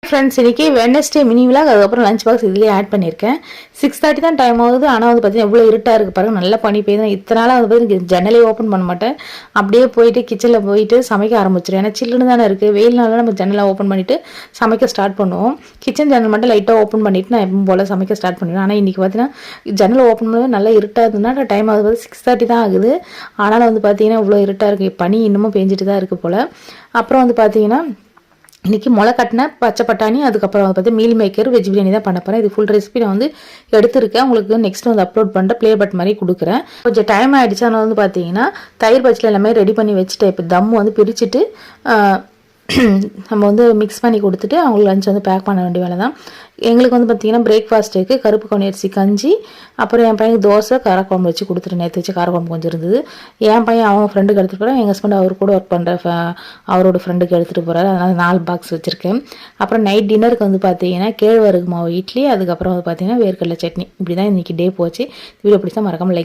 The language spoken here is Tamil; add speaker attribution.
Speaker 1: ஃப்ரெண்ட்ஸ் இன்றைக்கி வெட்னஸ்டே மினி விலாக், அதுக்கப்புறம் லஞ்ச் பாக்ஸ் இதுலேயே ஆட் பண்ணியிருக்கேன். 6:30 தான் டைம் ஆகுது. ஆனால் வந்து பார்த்தீங்கன்னா எவ்வளோ இருட்டாக இருக்குது பாருங்கள். நல்லா பனி பெய்யுது. இத்தனை நாளாக வந்து பார்த்தீங்கன்னா ஜன்னலே ஓப்பன் பண்ண மாட்டேன். அப்படியே போயிட்டு கிச்சனில் போயிட்டு சமைக்க ஆரம்பிச்சிடும். ஏன்னா சில்லுன்னு தானே இருக்குது. வெயில்னால நம்ம ஜன்னலை ஓப்பன் பண்ணிவிட்டு சமைக்க ஸ்டார்ட் பண்ணுவோம். கிச்சன் ஜன்னல் மட்டும் லைட்டாக ஓப்பன் பண்ணிவிட்டு நான் எப்பவும் போல் சமைக்க ஸ்டார்ட் பண்ணுவேன். ஆனால் இன்றைக்கி பார்த்தீங்கன்னா ஜன்னலை ஓப்பன் பண்ணும்போது நல்லா இருட்டாக இருந்ததுன்னா டைம் ஆகுது 6:30 தான் ஆகுது. ஆனாலும் வந்து பார்த்தீங்கன்னா இவ்வளோ இருட்டாக இருக்குது. பனி இன்னமும் பெஞ்சிட்டு தான் இருக்குது போல். அப்புறம் வந்து பார்த்தீங்கன்னா இன்றைக்கி முளை கட்டின பச்சை பட்டாணி, அதுக்கப்புறம் வந்து பார்த்து மீல் மேக்கர் வெஜ் பிரியாணி தான் பண்ண போகிறேன். இது ஃபுல் ரெசிபி நான் வந்து எடுத்திருக்கேன். உங்களுக்கு நெக்ஸ்ட் வந்து அப்லோட் பண்ணுற ப்ளே பட் மாதிரி கொடுக்குறேன். கொஞ்சம் டைம் ஆகிடுச்சு. அதனால் வந்து பார்த்தீங்கன்னா தயிர் பச்சில் எல்லாமே ரெடி பண்ணி வச்சுட்டு இப்போ தம் வந்து பிரிச்சுட்டு நம்ம வந்து மிக்ஸ் பண்ணி கொடுத்துட்டு அவங்களுக்கு லஞ்ச் வந்து பேக் பண்ண வேண்டிய வேலை தான். எங்களுக்கு வந்து பார்த்திங்கன்னா பிரேக்ஃபாஸ்ட்டுக்கு கருப்பு கவுனி அரிசி கஞ்சி, அப்புறம் என் பையனுக்கு தோசை காரக்குழம்பு வச்சு கொடுத்துட்டு நேற்று வச்சு காரக்குழம்பு கொஞ்சம் இருந்தது. என் பையன் அவங்க ஃப்ரெண்டுக்கு எடுத்துகிட்டு போகிறேன். எங்கள் ஹஸ்பண்ட் அவர் கூட ஒர்க் பண்ணுற அவரோட ஃப்ரெண்டுக்கு எடுத்துகிட்டு போகிறாரு. அதனால் 4 பாக்ஸ் வச்சுருக்கேன். அப்புறம் நைட் டின்னருக்கு வந்து பார்த்திங்கன்னா கேழ்வரகு மாவு இட்லி, அதுக்கப்புறம் வந்து பார்த்திங்கன்னா வேர்க்கடலை சட்னி. இப்படி தான் இன்றைக்கி டே போச்சு. வீடியோ பிடிச்சா மறக்காமல் லைக்